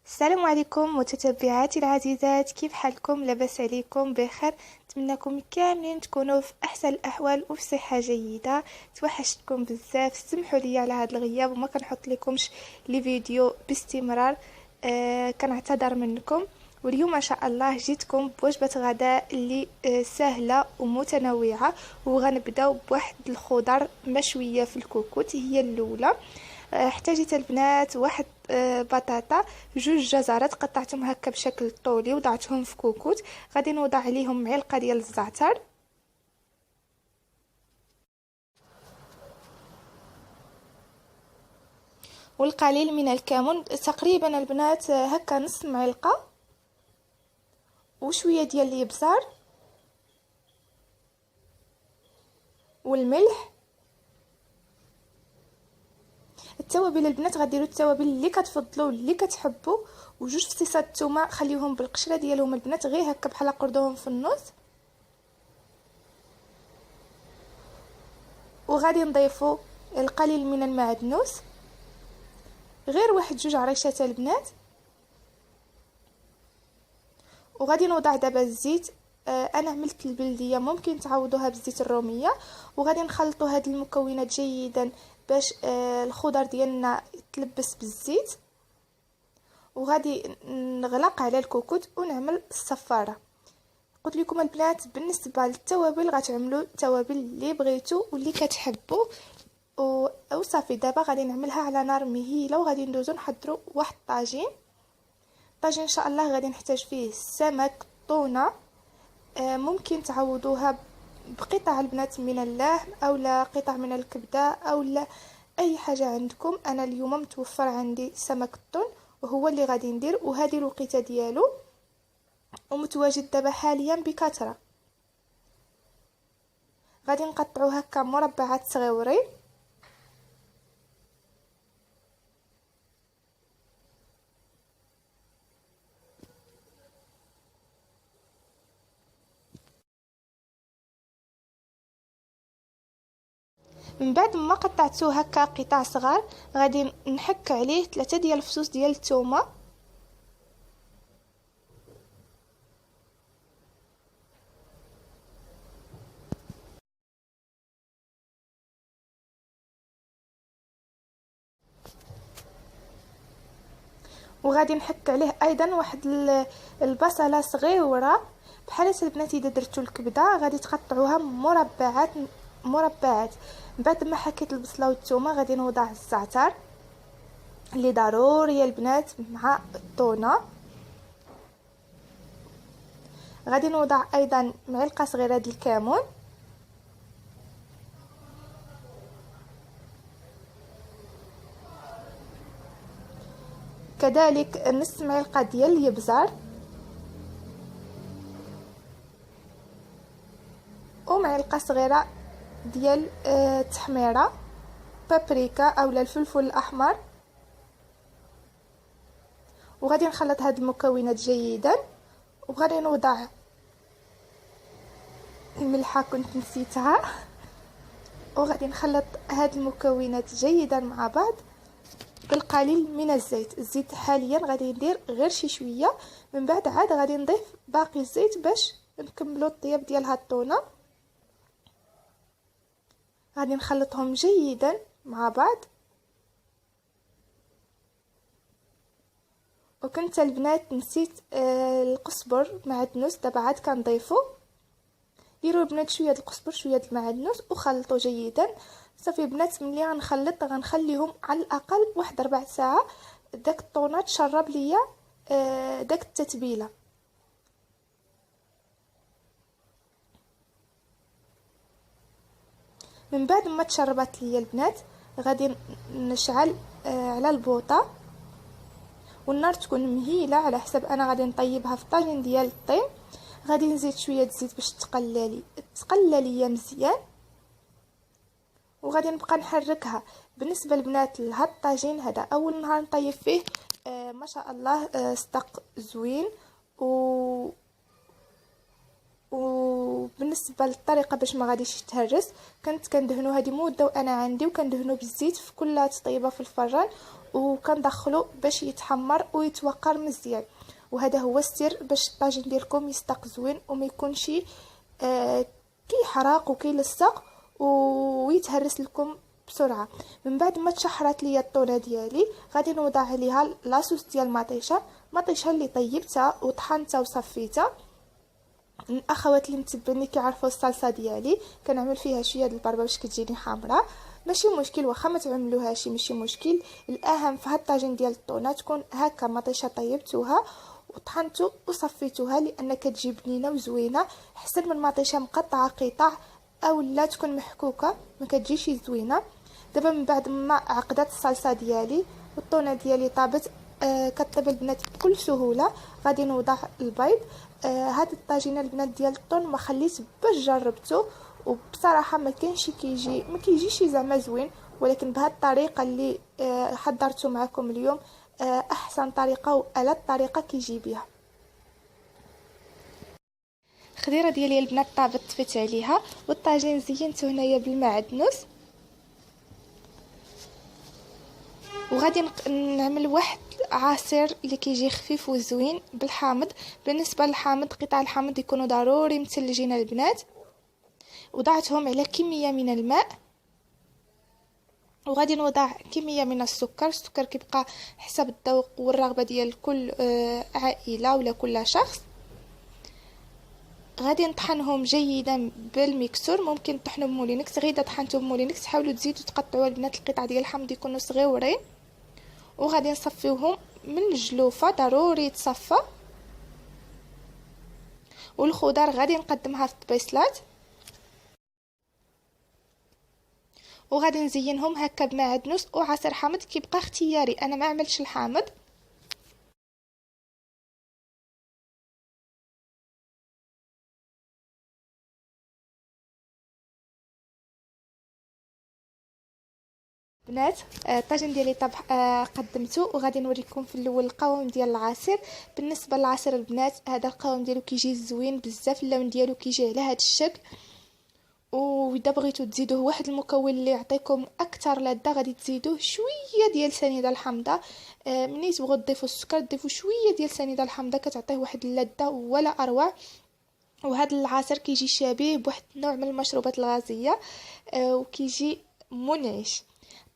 السلام عليكم متتبعاتي العزيزات، كيف حالكم؟ لاباس عليكم بخير؟ نتمنىكم كاملين تكونوا في احسن الاحوال وفي صحه جيده. توحشتكم بزاف، سمحوا لي على هذا الغياب وما كنحط لكمش لي فيديو باستمرار. كنعتذر منكم. واليوم ان شاء الله جيتكم بوجبه غداء اللي سهله ومتنوعه، وغنبداو بواحد الخضر مشويه في الكوكوت. هي الاولى. احتاجت البنات واحد بطاطا، جوج جزرات قطعتهم هكا بشكل طولي وضعتهم في كوكوت. غادي نوضع عليهم معلقه ديال الزعتر، والقليل من الكمون، تقريبا البنات هكا نص معلقه، وشويه ديال الابزار والملح. التوابل البنات غديروا التوابل اللي كتفضلوا واللي كتحبوا، وجوج فصيصات الثومه خليوهم بالقشره ديالهم البنات، غير هكا بحال قردوهم في النص. وغادي نضيفوا القليل من المعدنوس، غير واحد جوج عريشات البنات. وغادي نوضع دابا الزيت. انا عملت البلديه، ممكن تعوضوها بالزيت الروميه. وغادي نخلطوا هاد المكونات جيدا باش الخضر ديالنا يتلبس بالزيت. وغادي نغلق على الكوكوت ونعمل الصفاره. قلت لكم البنات بالنسبه للتوابل غتعملوا التوابل اللي بغيتو واللي كتحبوا. وصافي دابا غادي نعملها على نار مهيله، وغادي ندوزو نحضروا واحد الطاجين. طاجين ان شاء الله غادي نحتاج فيه السمك، طونه. ممكن تعوضوها بقطع البنات من اللحم او لا قطع من الكبده او لا اي حاجه عندكم. انا اليوم متوفر عندي سمك الطن وهو اللي غادي ندير، وهذه الوقيته ديالو ومتواجد دابا حاليا بكثره. غادي نقطعو هكا مربعات صغيورين. من بعد ما قطعتو هكا قطع صغار، غادي نحك عليه 3 ديال الفصوص ديال الثومه. وغادي نحك عليه ايضا واحد البصله صغيره. بحال البنات اذا درتو الكبده غادي تقطعوها مربعات مربعات. بعد ما حكيت البصله والثومه غادي نوضع الزعتر اللي ضروري البنات مع الطونه. غادي نوضع ايضا معلقه صغيره ديال الكمون، كذلك نص معلقه ديال الابزار، ومعلقه صغيره ديال التحميره، بابريكا اولا الفلفل الاحمر. وغادي نخلط هاد المكونات جيدا. وغادي نوضع الملحه كنت نسيتها. وغادي نخلط هاد المكونات جيدا مع بعض بالقليل من الزيت. الزيت حاليا غادي ندير غير شي شويه، من بعد عاد غادي نضيف باقي الزيت باش نكملوا الطياب ديال هاد الطونه. غادي نخلطهم جيدا مع بعض. وكنت البنات نسيت القزبر معدنوس، دابا عاد كنضيفو. ديروا البنات شويه القزبر شويه المعدنوس وخلطوا جيدا. صافي بنات ملي غنخلط غنخليهم على الاقل واحد 4 ساعه داك الطونه تشرب ليا داك التتبيله. من بعد ما تشربت ليا البنات غادي نشعل على البوطه، والنار تكون مهيله على حسب انا غادي نطيبها في طاجين ديال الطين. غادي نزيد شويه الزيت باش تقلى ليا مزيان. وغادي نبقى نحركها. بالنسبه للبنات لهاد الطاجين هذا اول نهار نطيب فيه، ما شاء الله صدق زوين وبالنسبه للطريقه باش ما غاديش يتهرس، كنت كندهنو هذه مده وانا عندي، وكندهنو بالزيت في كل تطيبه في الفران، وكندخلو باش يتحمر ويتوقر مزيان. وهذا هو السر باش الطاجين ديالكم يصدق زوين وما يكونش كيحرق وكيلصق ويتهرس لكم بسرعه. من بعد ما تشحرات ليا الطونه ديالي، غادي نوضع عليها لاصوص ديال مطيشه اللي طيبتها وطحنتها وصفيتها. الاخوات اللي متبعني كيعرفوا الصلصه ديالي، كنعمل فيها شويه د البربه باش كتجيني حامضه. ماشي مشكل واخا ما تعملوهاش، ماشي مشكل. الاهم في هاد الطاجين ديال الطونه تكون هكا مطيشه طيبتوها وطحنتو وصفيتوها، لان كتجي بنينه وزوينه احسن من مطيشه مقطعه قطع او لا تكون محكوكه ما كتجيش زوينه. دابا من بعد ما عقدت الصلصه ديالي والطونه ديالي طابت، كطيب البنات بكل سهوله. غادي نوضع البيض. هاد الطاجين البنات ديال الطون ما خليت باش جربته، وبصراحه ما كيجيش زعما زوين، ولكن بهاد الطريقه اللي حضرته معكم اليوم احسن طريقه والذ طريقه كيجي بها. الخضيره ديالي البنات طابت، طفيت عليها، والطاجين زينته هنايا بالمعدنوس. وغادي نعمل واحد عصير اللي كيجي خفيف وزوين بالحامض. بالنسبه للحامض، قطع الحامض يكونوا ضروري مثلجين البنات. وضعتهم على كميه من الماء، وغادي نوضع كميه من السكر كيبقى حسب الذوق والرغبه ديال كل عائله ولا كل شخص. غادي نطحنهم جيدا بالميكسور، ممكن تطحنوا بمولينكس. غير اذا طحنتوا بمولينكس حاولوا تزيدوا تقطعوا البنات القطع ديال الحامض يكونوا صغيورين. وغادي نصفيوهم من الجلوفه، ضروري تصفى. والخضر غادي نقدمها في الطبيصلات، وغادي نزينهم هكا بمعدنوس وعصير حامض. كيبقى اختياري، انا ما عملتش الحامض. بنات الطاجين ديالي طبخ قدمته، وغادي نوريكم في الاول القوام ديال العصير. بالنسبه للعصير البنات، هذا القوام ديالو كيجي زوين بزاف، اللون ديالو كيجي على هذا الشكل. واذا بغيتو تزيدوه واحد المكون اللي يعطيكم اكثر لذه، غادي تزيدوه شويه ديال سنيده الحامضه. ملي تبغوا تضيفوا السكر ضيفوا شويه ديال سنيده الحامضه، كتعطيه واحد اللذه ولا اروع. وهذا العصير كيجي شبيه بواحد النوع من المشروبات الغازيه، وكيجي منعش.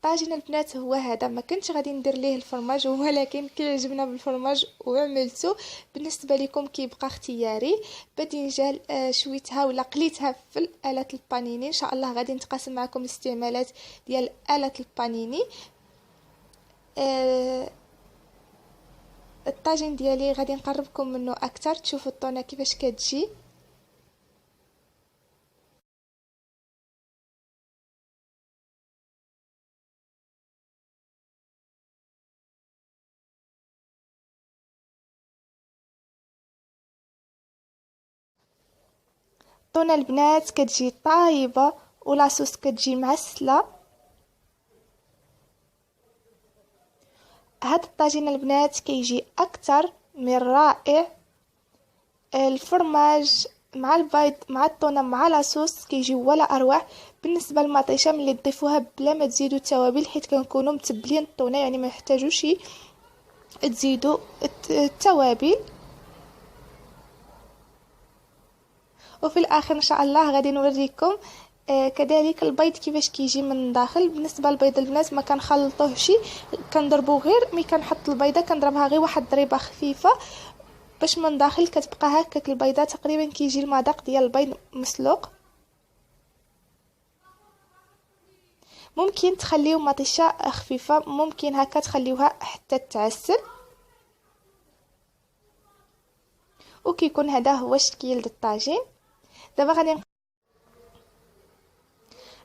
طاجين البنات هو هذا، ما كنتش غادي ندير ليه الفرماج، ولكن كيعجبنا بالفرماج وعملته. بالنسبه لكم كيبقى اختياري. باذنجان شويتها ولا قليتها في الاله البانيني. ان شاء الله غادي نتقاسم معكم الاستعمالات ديال اله البانيني. الطاجين ديالي غادي نقربكم منه اكثر تشوفوا الطونه كيفاش كتجي. الطونه البنات كتجي طايبه ولاصوص كتجي معسله. هاد الطاجين البنات كيجي اكثر من رائع. الفرماج مع البيض مع الطونه مع لاصوص كيجي ولا اروع. بالنسبه للمطيشه ملي تضيفوها بلا ما تزيدوا التوابل، حيت كنكونوا متبلين الطونه، يعني ما يحتاجوش تزيدوا التوابل. وفي الاخر ان شاء الله غادي نوريكم كذلك البيض كيفاش كيجي من الداخل. بالنسبه للبيض البنات ما كنخلطوهش، كنضربو غير ملي كنحط البيضه كنضربها غير واحد ضريبه خفيفه باش من داخل كتبقى هكاك البيضه. تقريبا كيجي المذاق ديال البيض مسلوق. ممكن تخليو مطيشه خفيفه، ممكن هكا تخليوها حتى تعسل. وكيكون هذا هو الشكل الطاجين. دابا غادي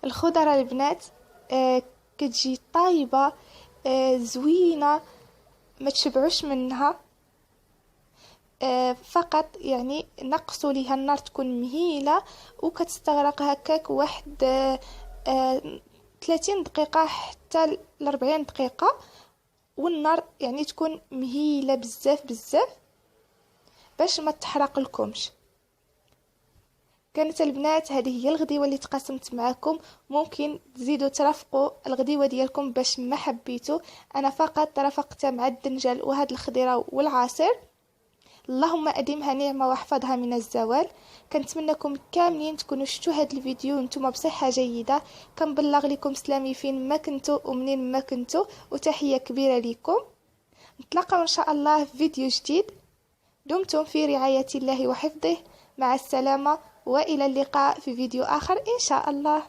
الخضره البنات كتجي طايبه زوينه، ما تشبعوش منها. فقط يعني نقصوا ليها النار تكون مهيله، وكتستغرق هكاك واحد 30 دقيقه حتى ل 40 دقيقه، والنار يعني تكون مهيله بزاف بزاف باش ما تحرق لكمش. كانت البنات هذه هي الغديوه اللي تقاسمت معكم. ممكن تزيدوا ترافقوا الغديوه ديالكم باش ما حبيتوا. انا فقط رافقتها مع الدنجل وهاد الخضيره والعصير. اللهم اديمها نعمه واحفظها من الزوال. كنتمنىكم كاملين تكونوا شفتوا هذا الفيديو وانتم بصحه جيده. كنبلغ لكم سلامي فين ما كنتوا ومنين ما كنتوا، وتحيه كبيره لكم. نتلاقاو ان شاء الله في فيديو جديد. دمتم في رعايه الله وحفظه. مع السلامه والى اللقاء في فيديو اخر ان شاء الله.